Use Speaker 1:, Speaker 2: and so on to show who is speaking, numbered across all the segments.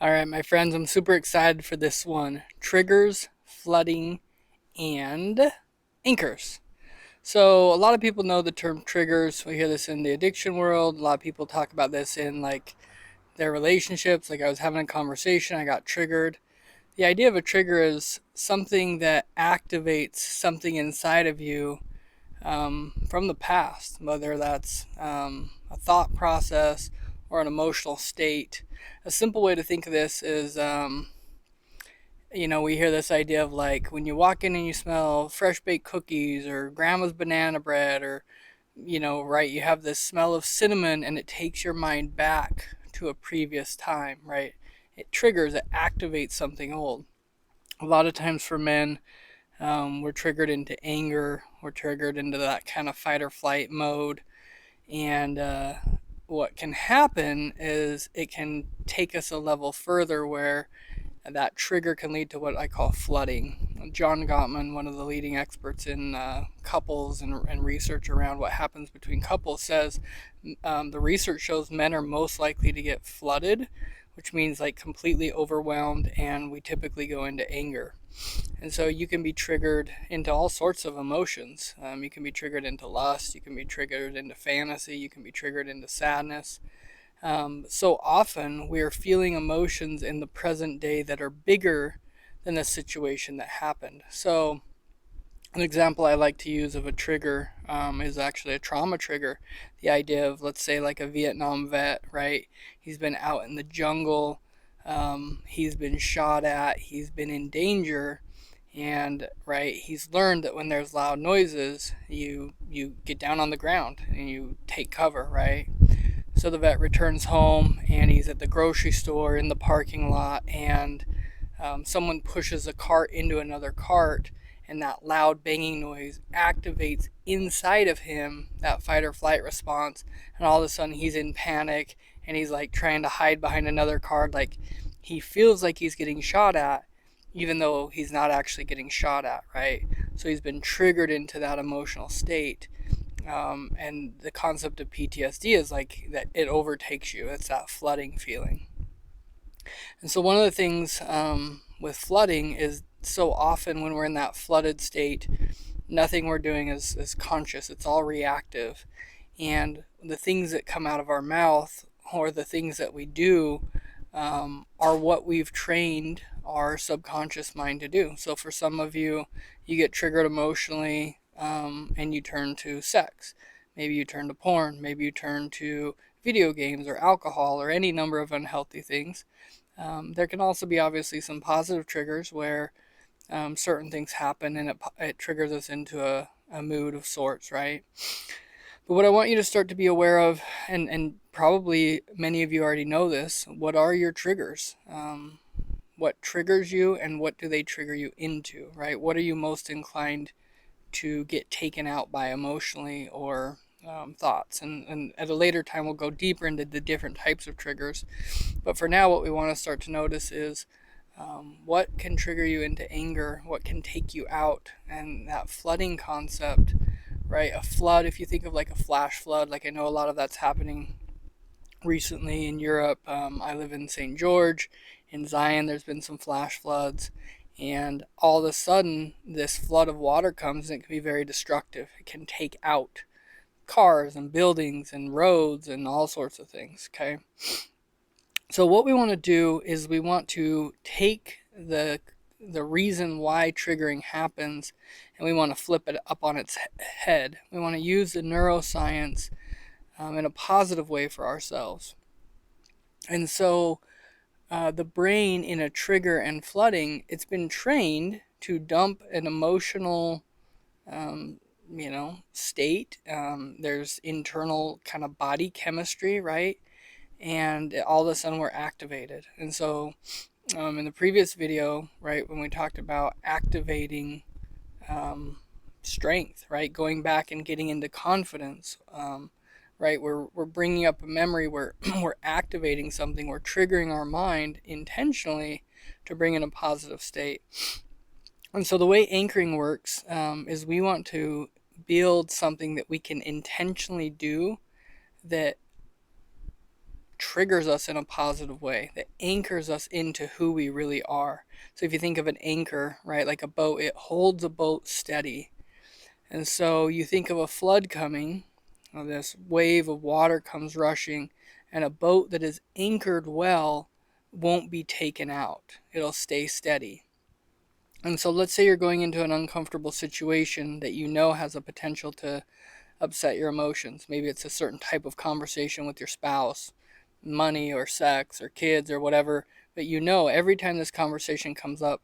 Speaker 1: All right, my friends, I'm super excited for this one. Triggers, flooding, and anchors. So, a lot of people know the term triggers. We hear this in the addiction world. A lot of people talk about this in like their relationships. Like I was having a conversation, I got triggered. The idea of a trigger is something that activates something inside of you from the past, whether that's a thought process or an emotional state. A simple way to think of this is we hear this idea of like when you walk in and you smell fresh baked cookies or grandma's banana bread or, right, you have this smell of cinnamon and it takes your mind back to a previous time, right? It triggers, it activates something old. A lot of times for men, we're triggered into anger, we're triggered into that kind of fight or flight mode. And what can happen is it can take us a level further where that trigger can lead to what I call flooding. John Gottman, one of the leading experts in couples and research around what happens between couples, says the research shows men are most likely to get flooded, which means like completely overwhelmed, and we typically go into anger. And so you can be triggered into all sorts of emotions. You can be triggered into lust, you can be triggered into fantasy, you can be triggered into sadness. So often we are feeling emotions in the present day that are bigger than the situation that happened. So, an example I like to use of a trigger is actually a trauma trigger. The idea of, let's say, like a Vietnam vet, right? He's been out in the jungle, he's been shot at, he's been in danger, and right, he's learned that when there's loud noises, you get down on the ground and you take cover, right? So the vet returns home and he's at the grocery store in the parking lot, and someone pushes a cart into another cart, and that loud banging noise activates inside of him that fight or flight response. And all of a sudden, he's in panic and he's like trying to hide behind another car. Like he feels like he's getting shot at, even though he's not actually getting shot at, right? So he's been triggered into that emotional state. And the concept of PTSD is like that it overtakes you. It's that flooding feeling. And so, one of the things with flooding is so often when we're in that flooded state, nothing we're doing is conscious, it's all reactive. And the things that come out of our mouth or the things that we do are what we've trained our subconscious mind to do. So, for some of you, you get triggered emotionally and you turn to sex. Maybe you turn to porn. Maybe you turn to video games or alcohol or any number of unhealthy things. There can also be obviously some positive triggers where certain things happen and it triggers us into a mood of sorts, right? But what I want you to start to be aware of, and probably many of you already know this, what are your triggers? What triggers you and what do they trigger you into, right? What are you most inclined to get taken out by emotionally or thoughts? And at a later time, we'll go deeper into the different types of triggers. But for now, what we want to start to notice is what can trigger you into anger, what can take you out, and that flooding concept, right? A flood, if you think of like a flash flood, like I know a lot of that's happening recently in Europe. I live in St. George. In Zion, there's been some flash floods. And all of a sudden, this flood of water comes and it can be very destructive. It can take out cars and buildings and roads and all sorts of things, okay? So what we want to do is we want to take the reason why triggering happens and we want to flip it up on its head. We want to use the neuroscience in a positive way for ourselves. And so the brain in a trigger and flooding, it's been trained to dump an emotional state. There's internal kind of body chemistry, right? And all of a sudden we're activated. And so in the previous video, right, when we talked about activating strength, right, going back and getting into confidence, right, we're bringing up a memory, we're activating something, we're triggering our mind intentionally to bring in a positive state. And so the way anchoring works is we want to build something that we can intentionally do that triggers us in a positive way, that anchors us into who we really are. So if you think of an anchor, right, like a boat, it holds a boat steady. And so you think of a flood coming, or this wave of water comes rushing, and a boat that is anchored well won't be taken out. It'll stay steady. And so let's say you're going into an uncomfortable situation that you know has a potential to upset your emotions. Maybe it's a certain type of conversation with your spouse, money or sex or kids or whatever, but you know every time this conversation comes up,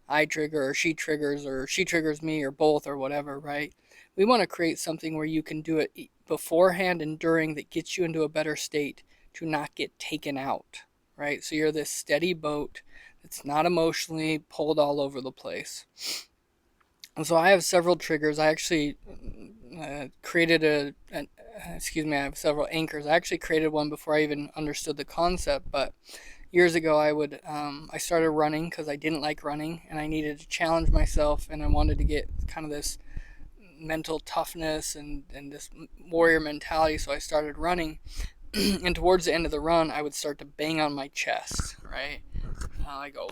Speaker 1: I trigger or she triggers me or both or whatever, right? We want to create something where you can do it beforehand and during that gets you into a better state to not get taken out, right? So you're this steady boat that's not emotionally pulled all over the place. And so I have several triggers. I actually created I have several anchors. I actually created one before I even understood the concept, but years ago I started running because I didn't like running and I needed to challenge myself and I wanted to get kind of this mental toughness and this warrior mentality, so I started running. And towards the end of the run I would start to bang on my chest, right? I go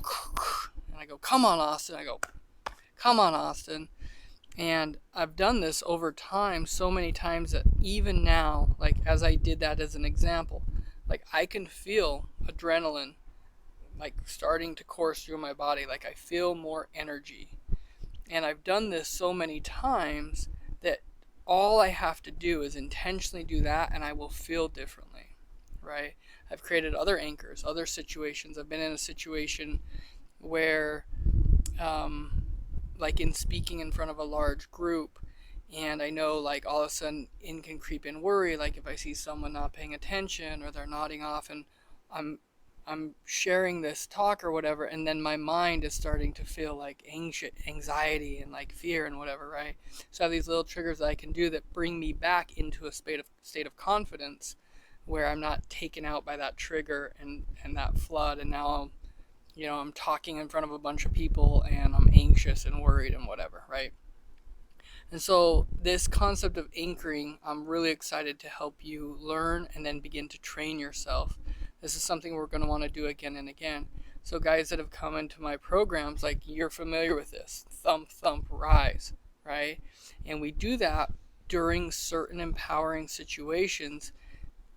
Speaker 1: and I go, come on Austin. I go, come on Austin. And I've done this over time so many times that even now, like as I did that as an example, like I can feel adrenaline like starting to course through my body. Like I feel more energy. And I've done this so many times that all I have to do is intentionally do that and I will feel differently, right? I've created other anchors, other situations. I've been in a situation where like in speaking in front of a large group, and I know like all of a sudden in can creep in worry, like if I see someone not paying attention or they're nodding off and I'm I'm sharing this talk or whatever, and then my mind is starting to feel like anxiety and like fear and whatever, right? So I have these little triggers that I can do that bring me back into a state of confidence where I'm not taken out by that trigger and that flood, and now I'm talking in front of a bunch of people and I'm anxious and worried and whatever, right? And so this concept of anchoring, I'm really excited to help you learn and then begin to train yourself. This is something we're going to want to do again and again. So guys that have come into my programs, like you're familiar with this, thump, thump, rise, right? And we do that during certain empowering situations,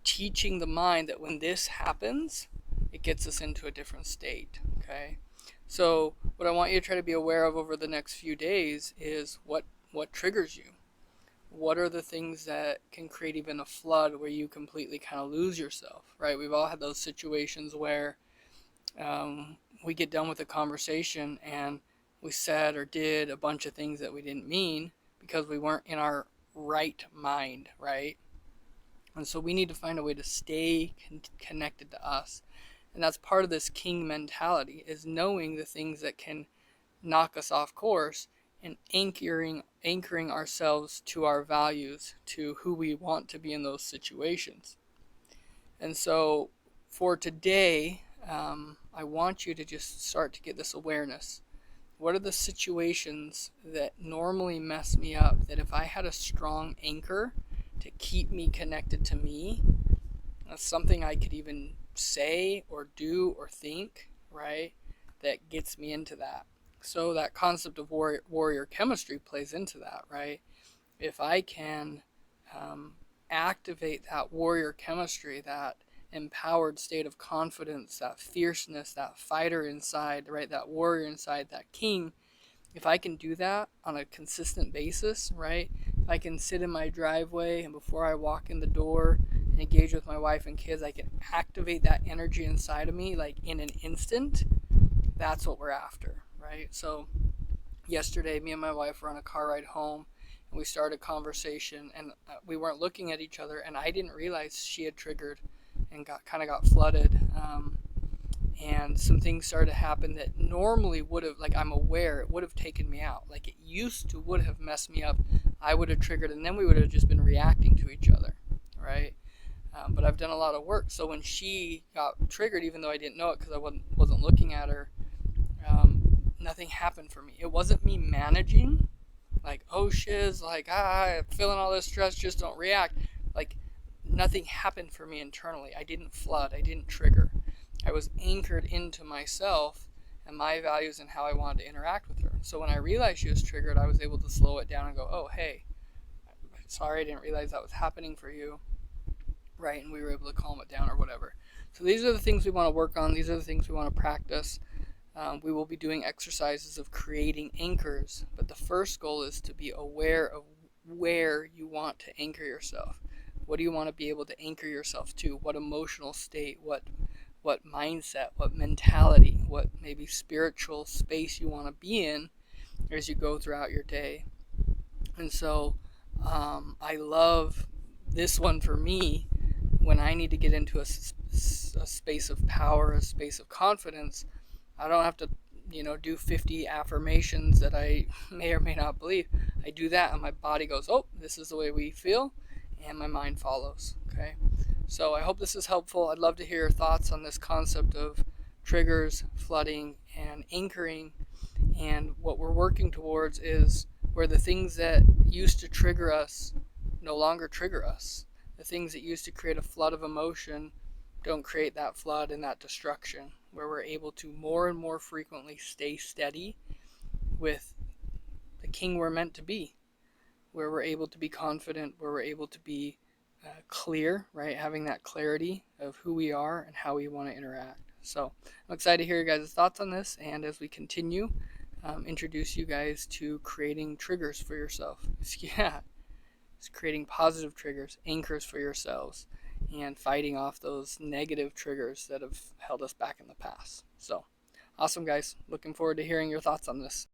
Speaker 1: teaching the mind that when this happens, it gets us into a different state, okay? So what I want you to try to be aware of over the next few days is what triggers you. What are the things that can create even a flood where you completely kind of lose yourself, right? We've all had those situations where we get done with a conversation and we said or did a bunch of things that we didn't mean because we weren't in our right mind, right? And so we need to find a way to stay connected to us. And that's part of this king mentality, is knowing the things that can knock us off course and anchoring ourselves to our values, to who we want to be in those situations. And so for today, I want you to just start to get this awareness. What are the situations that normally mess me up, that if I had a strong anchor to keep me connected to me, that's something I could even say or do or think, right, that gets me into that. So that concept of warrior chemistry plays into that, right? If I can activate that warrior chemistry, that empowered state of confidence, that fierceness, that fighter inside, right, that warrior inside, that king, if I can do that on a consistent basis, right, if I can sit in my driveway and before I walk in the door and engage with my wife and kids, I can activate that energy inside of me like in an instant. That's what we're after, right? So yesterday, me and my wife were on a car ride home and we started a conversation and we weren't looking at each other, and I didn't realize she had triggered and got flooded. And some things started to happen that normally would have, like, I'm aware it would have taken me out. Like it used to would have messed me up. I would have triggered and then we would have just been reacting to each other, right? But I've done a lot of work. So when she got triggered, even though I didn't know it because I wasn't looking at her, nothing happened for me. It wasn't me managing, like, oh shiz, like, I'm feeling all this stress, just don't react. Like, nothing happened for me internally. I didn't flood, I didn't trigger. I was anchored into myself and my values and how I wanted to interact with her. So when I realized she was triggered, I was able to slow it down and go, oh, hey, sorry, I didn't realize that was happening for you. Right, and we were able to calm it down or whatever. So these are the things we want to work on. These are the things we want to practice. We will be doing exercises of creating anchors, but the first goal is to be aware of where you want to anchor yourself. What do you want to be able to anchor yourself to? What emotional state? What mindset? What mentality? What maybe spiritual space you want to be in as you go throughout your day? And so I love this one for me when I need to get into a space of power, a space of confidence. I don't have to, do 50 affirmations that I may or may not believe. I do that and my body goes, oh, this is the way we feel, and my mind follows. Okay. So I hope this is helpful. I'd love to hear your thoughts on this concept of triggers, flooding, and anchoring. And what we're working towards is where the things that used to trigger us no longer trigger us. The things that used to create a flood of emotion don't create that flood and that destruction, where we're able to more and more frequently stay steady with the king we're meant to be, where we're able to be confident, where we're able to be clear, right? Having that clarity of who we are and how we want to interact. So I'm excited to hear your guys' thoughts on this, and as we continue, introduce you guys to creating triggers for yourself. Yeah, it's creating positive triggers, anchors for yourselves, and fighting off those negative triggers that have held us back in the past. So awesome, guys. Looking forward to hearing your thoughts on this.